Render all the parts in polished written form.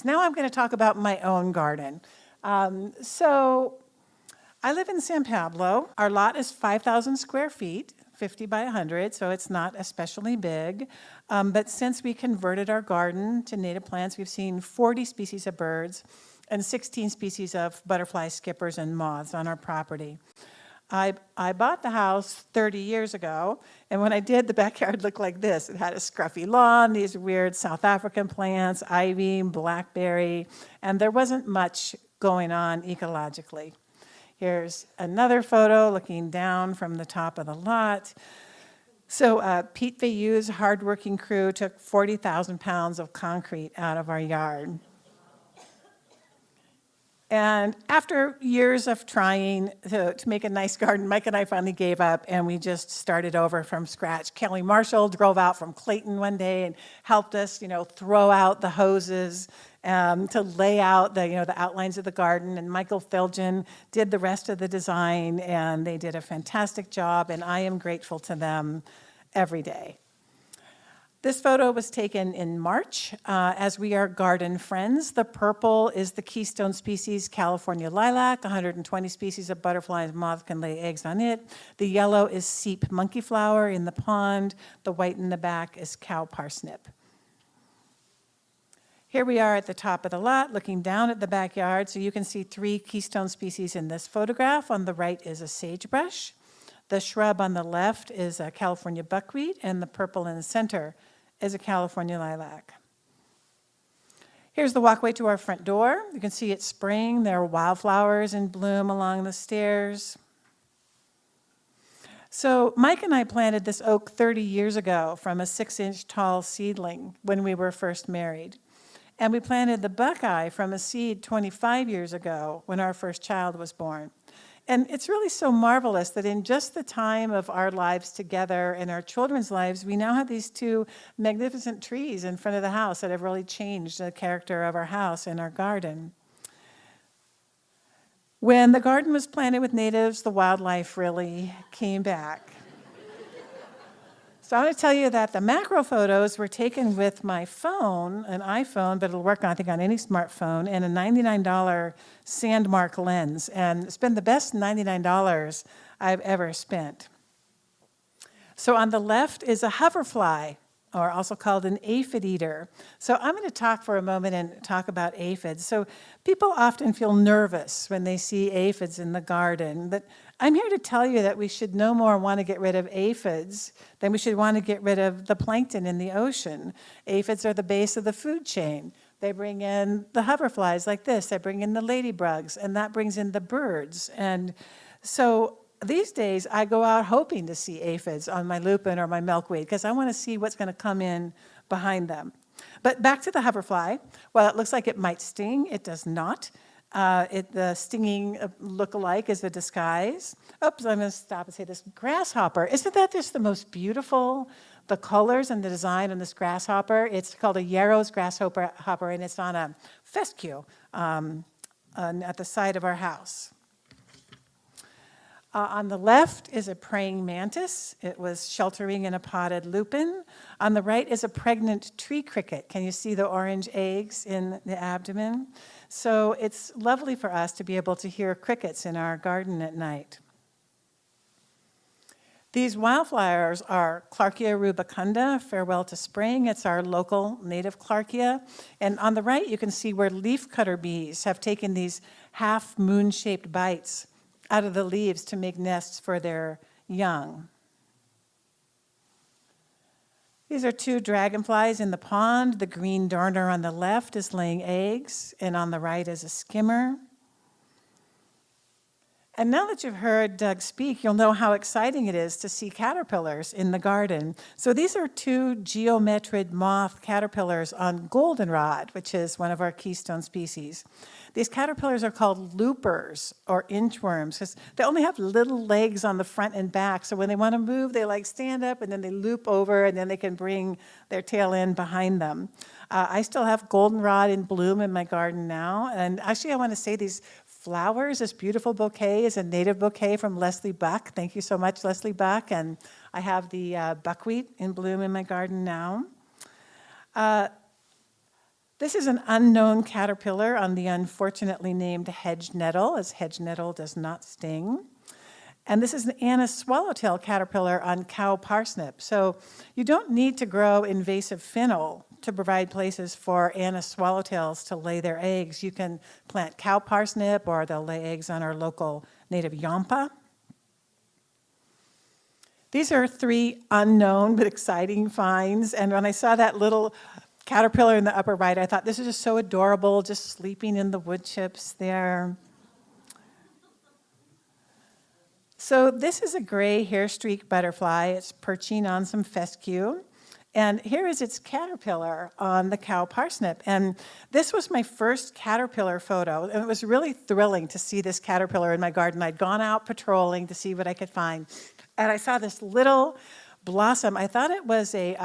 species. Now I'm going to talk about my own garden. So I live in San Pablo. Our lot is 5,000 square feet, 50 by 100, so it's not especially big. But since we converted our garden to native plants, we've seen 40 species of birds and 16 species of butterflies, skippers, and moths on our property. I bought the house 30 years ago, and when I did, the backyard looked like this. It had a scruffy lawn, these weird South African plants, ivy, blackberry, and there wasn't much going on ecologically. Here's another photo looking down from the top of the lot. So Pete Vayu's hardworking crew took 40,000 pounds of concrete out of our yard. And after years of trying to make a nice garden, Mike and I finally gave up, and we just started over from scratch. Kelly Marshall drove out from Clayton one day and helped us, throw out the hoses to lay out the outlines of the garden. And Michael Filgen did the rest of the design, and they did a fantastic job, and I am grateful to them every day. This photo was taken in March, as we are garden friends. The purple is the keystone species, California lilac. 120 species of butterflies and moths can lay eggs on it. The yellow is seep monkeyflower in the pond. The white in the back is cow parsnip. Here we are at the top of the lot, looking down at the backyard. So you can see 3 keystone species in this photograph. On the right is a sagebrush. The shrub on the left is a California buckwheat, and the purple in the center is a California lilac. Here's the walkway to our front door. You can see it's spring. There are wildflowers in bloom along the stairs. So Mike and I planted this oak 30 years ago from a 6-inch tall seedling when we were first married. And we planted the buckeye from a seed 25 years ago when our first child was born. And it's really so marvelous that in just the time of our lives together and our children's lives, we now have these 2 magnificent trees in front of the house that have really changed the character of our house and our garden. When the garden was planted with natives, the wildlife really came back. So I want to tell you that the macro photos were taken with my phone, an iPhone, but it'll work, I think, on any smartphone, and a $99 Sandmark lens. And it's been the best $99 I've ever spent. So on the left is a hoverfly, or also called an aphid eater. So I'm going to talk for a moment and talk about aphids. So people often feel nervous when they see aphids in the garden, but I'm here to tell you that we should no more want to get rid of aphids than we should want to get rid of the plankton in the ocean. Aphids are the base of the food chain. They bring in the hoverflies like this. They bring in the ladybugs, and that brings in the birds. And so these days, I go out hoping to see aphids on my lupin or my milkweed because I want to see what's going to come in behind them. But back to the hoverfly. While it looks like it might sting, it does not. The stinging look-alike is a disguise. Oops, I'm going to stop and say this grasshopper. Isn't that just the most beautiful, the colors and the design on this grasshopper? It's called a Yarrow's grasshopper, and it's on a fescue at the side of our house. On the left is a praying mantis. It was sheltering in a potted lupin. On the right is a pregnant tree cricket. Can you see the orange eggs in the abdomen? So it's lovely for us to be able to hear crickets in our garden at night. These wildflowers are Clarkia rubicunda, farewell to spring. It's our local native Clarkia. And on the right, you can see where leafcutter bees have taken these half moon-shaped bites out of the leaves to make nests for their young. These are 2 dragonflies in the pond. The green darner on the left is laying eggs, and on the right is a skimmer. And now that you've heard Doug speak, you'll know how exciting it is to see caterpillars in the garden. So these are 2 geometrid moth caterpillars on goldenrod, which is one of our keystone species. These caterpillars are called loopers or inchworms because they only have little legs on the front and back. So when they want to move, they stand up and then they loop over and then they can bring their tail in behind them. I still have goldenrod in bloom in my garden now. And actually, I want to say these flowers, this beautiful bouquet is a native bouquet from Leslie Buck. Thank you so much, Leslie Buck. And I have the buckwheat in bloom in my garden now. This is an unknown caterpillar on the unfortunately named hedge nettle, as hedge nettle does not sting. And this is an Anna's swallowtail caterpillar on cow parsnip. So you don't need to grow invasive fennel to provide places for Anna's swallowtails to lay their eggs. You can plant cow parsnip, or they'll lay eggs on our local native yampa. These are 3 unknown but exciting finds. And when I saw that little caterpillar in the upper right, I thought, this is just so adorable, just sleeping in the wood chips there. So this is a gray hair streak butterfly. It's perching on some fescue. And here is its caterpillar on the cow parsnip. And this was my first caterpillar photo. And it was really thrilling to see this caterpillar in my garden. I'd gone out patrolling to see what I could find. And I saw this little blossom. I thought it was a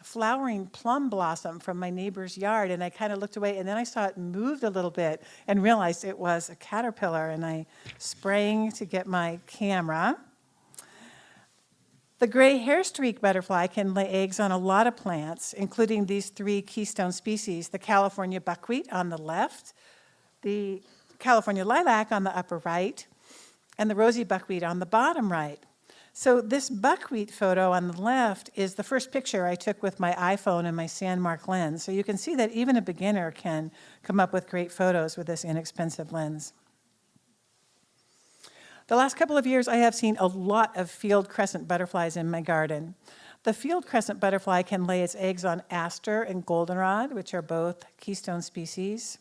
flowering plum blossom from my neighbor's yard. And I kind of looked away, and then I saw it moved a little bit and realized it was a caterpillar. And I sprang to get my camera. The gray hair streak butterfly can lay eggs on a lot of plants, including these 3 keystone species: the California buckwheat on the left, the California lilac on the upper right, and the rosy buckwheat on the bottom right. So this buckwheat photo on the left is the first picture I took with my iPhone and my Sandmark lens. So you can see that even a beginner can come up with great photos with this inexpensive lens. The last couple of years, I have seen a lot of field crescent butterflies in my garden. The field crescent butterfly can lay its eggs on aster and goldenrod, which are both keystone species.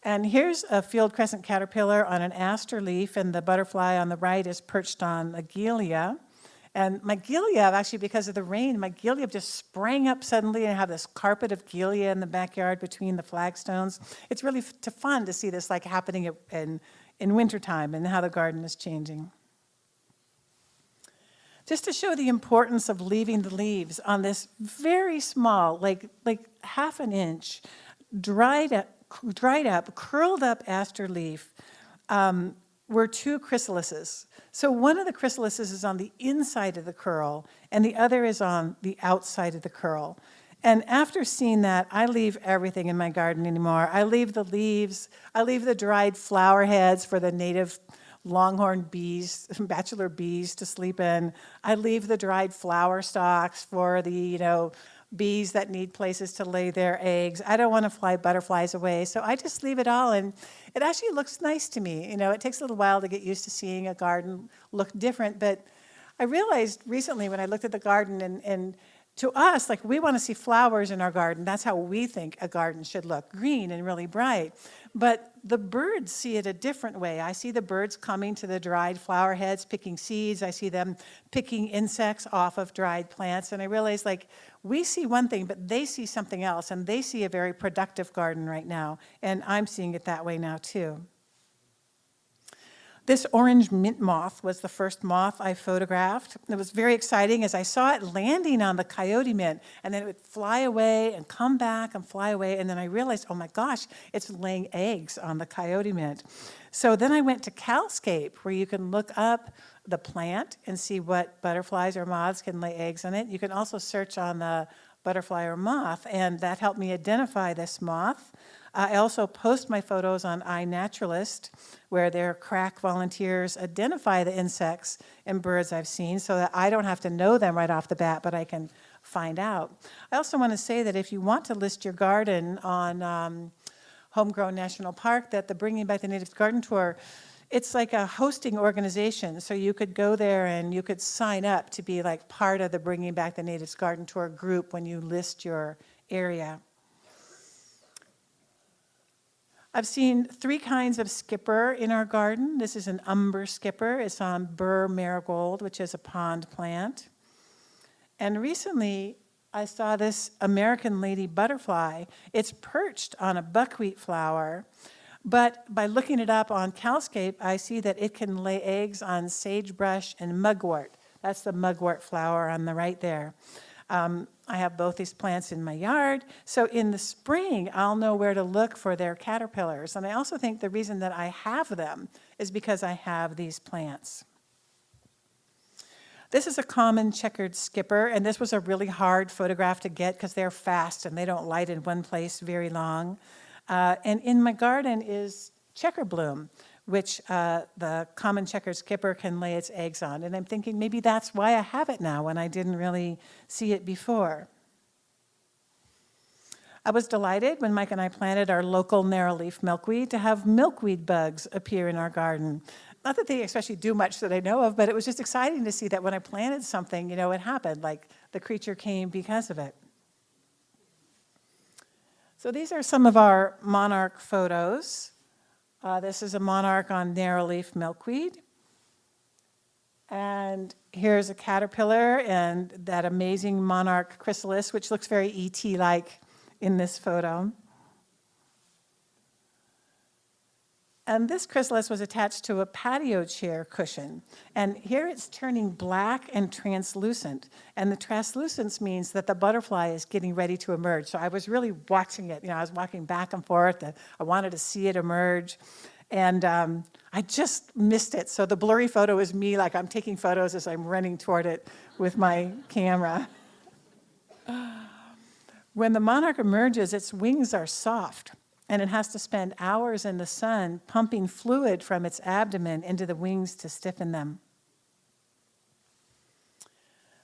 And here's a field crescent caterpillar on an aster leaf, and the butterfly on the right is perched on a gilia. And my gilia, actually, because of the rain, my gilia just sprang up suddenly, and I have this carpet of gilia in the backyard between the flagstones. It's really fun to see this happening in wintertime and how the garden is changing. Just to show the importance of leaving the leaves on this very small, like half an inch, dried up, curled up aster leaf, were 2 chrysalises. So one of the chrysalises is on the inside of the curl, and the other is on the outside of the curl. And after seeing that, I leave everything in my garden anymore. I leave the leaves, I leave the dried flower heads for the native longhorn bees, bachelor bees to sleep in. I leave the dried flower stalks for the, bees that need places to lay their eggs. I don't want to fly butterflies away, so I just leave it all, and it actually looks nice to me. It takes a little while to get used to seeing a garden look different, but I realized recently when I looked at the garden, and to us, we want to see flowers in our garden. That's how we think a garden should look, green and really bright. But the birds see it a different way. I see the birds coming to the dried flower heads, picking seeds. I see them picking insects off of dried plants. And I realize, we see one thing, but they see something else. And they see a very productive garden right now. And I'm seeing it that way now, too. This orange mint moth was the first moth I photographed. It was very exciting as I saw it landing on the coyote mint, and then it would fly away and come back and fly away, and then I realized, oh my gosh, it's laying eggs on the coyote mint. So then I went to Calscape, where you can look up the plant and see what butterflies or moths can lay eggs on it. You can also search on the butterfly or moth, and that helped me identify this moth. I also post my photos on iNaturalist, where their crack volunteers identify the insects and birds I've seen so that I don't have to know them right off the bat, but I can find out. I also want to say that if you want to list your garden on Homegrown National Park, that the Bringing Back the Natives Garden Tour, it's like a hosting organization, so you could go there and you could sign up to be part of the Bringing Back the Natives Garden Tour group when you list your area. I've seen 3 kinds of skipper in our garden. This is an umber skipper. It's on burr marigold, which is a pond plant. And recently, I saw this American lady butterfly. It's perched on a buckwheat flower, but by looking it up on Calscape, I see that it can lay eggs on sagebrush and mugwort. That's the mugwort flower on the right there. I have both these plants in my yard, so in the spring, I'll know where to look for their caterpillars. And I also think the reason that I have them is because I have these plants. This is a common checkered skipper, and this was a really hard photograph to get because they're fast and they don't light in one place very long. And in my garden is checker bloom, which the common checkered skipper can lay its eggs on. And I'm thinking maybe that's why I have it now when I didn't really see it before. I was delighted when Mike and I planted our local narrowleaf milkweed to have milkweed bugs appear in our garden. Not that they especially do much that I know of, but it was just exciting to see that when I planted something, it happened, like the creature came because of it. So these are some of our monarch photos. This is a monarch on narrowleaf milkweed. And here's a caterpillar and that amazing monarch chrysalis, which looks very ET-like in this photo. And this chrysalis was attached to a patio chair cushion. And here it's turning black and translucent. And the translucence means that the butterfly is getting ready to emerge. So I was really watching it. I was walking back and forth. I wanted to see it emerge. And I just missed it. So the blurry photo is me, like I'm taking photos as I'm running toward it with my camera. When the monarch emerges, its wings are soft. And it has to spend hours in the sun pumping fluid from its abdomen into the wings to stiffen them.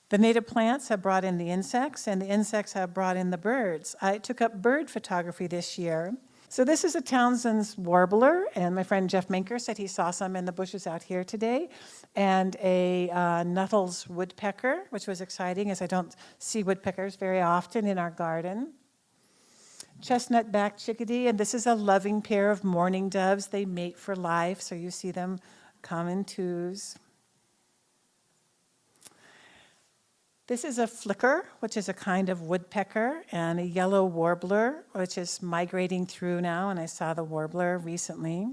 The native plants have brought in the insects, and the insects have brought in the birds. I took up bird photography this year. So this is a Townsend's warbler, and my friend Jeff Menker said he saw some in the bushes out here today, and a Nuttall's woodpecker, which was exciting, as I don't see woodpeckers very often in our garden. Chestnut-backed chickadee, and this is a loving pair of mourning doves. They mate for life, so you see them come in twos. This is a flicker, which is a kind of woodpecker, and a yellow warbler, which is migrating through now, and I saw the warbler recently.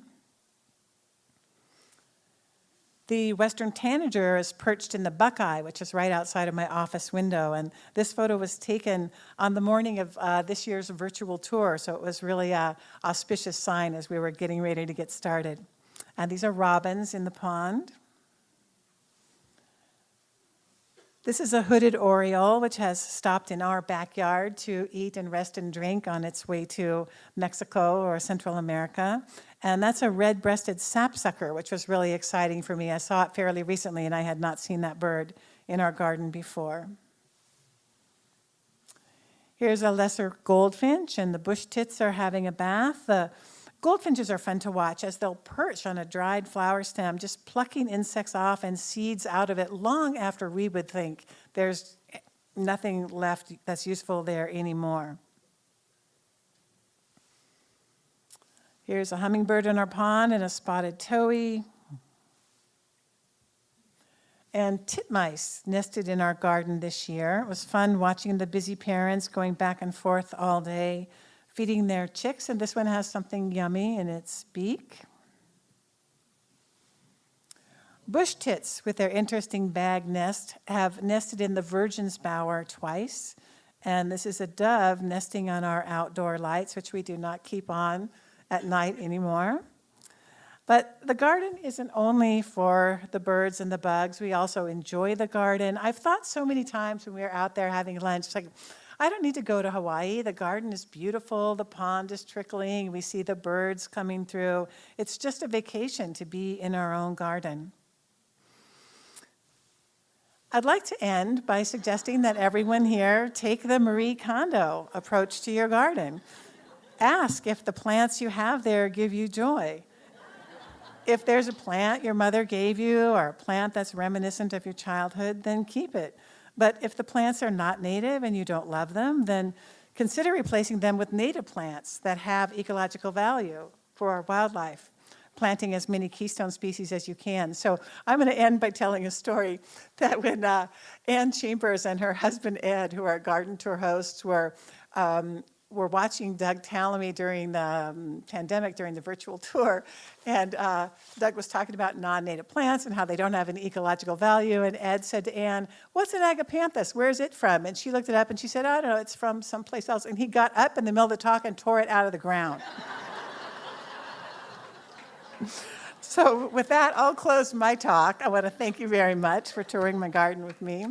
The western tanager is perched in the buckeye, which is right outside of my office window. And this photo was taken on the morning of this year's virtual tour, so it was really an auspicious sign as we were getting ready to get started. And these are robins in the pond. This is a hooded oriole, which has stopped in our backyard to eat and rest and drink on its way to Mexico or Central America. And that's a red-breasted sapsucker, which was really exciting for me. I saw it fairly recently, and I had not seen that bird in our garden before. Here's a lesser goldfinch, and the bush tits are having a bath. The goldfinches are fun to watch as they'll perch on a dried flower stem, just plucking insects off and seeds out of it long after we would think there's nothing left that's useful there anymore. Here's a hummingbird in our pond and a spotted towhee. And titmice nested in our garden this year. It was fun watching the busy parents going back and forth all day, feeding their chicks, and this one has something yummy in its beak. Bush tits, with their interesting bag nest, have nested in the virgin's bower twice, and this is a dove nesting on our outdoor lights, which we do not keep on at night anymore. But the garden isn't only for the birds and the bugs. We also enjoy the garden. I've thought so many times when we were out there having lunch, it's like, I don't need to go to Hawaii. The garden is beautiful. The pond is trickling. We see the birds coming through. It's just a vacation to be in our own garden. I'd like to end by suggesting that everyone here take the Marie Kondo approach to your garden. Ask if the plants you have there give you joy. If there's a plant your mother gave you or a plant that's reminiscent of your childhood, then keep it. But if the plants are not native and you don't love them, then consider replacing them with native plants that have ecological value for our wildlife, planting as many keystone species as you can. So I'm going to end by telling a story that when Ann Chambers and her husband Ed, who are garden tour hosts, were watching Doug Tallamy during the pandemic, during the virtual tour, and Doug was talking about non-native plants and how they don't have an ecological value, and Ed said to Anne, "What's an agapanthus? Where's it from?" And she looked it up and she said, "I don't know, it's from someplace else." And he got up in the middle of the talk and tore it out of the ground. So with that, I'll close my talk. I want to thank you very much for touring my garden with me.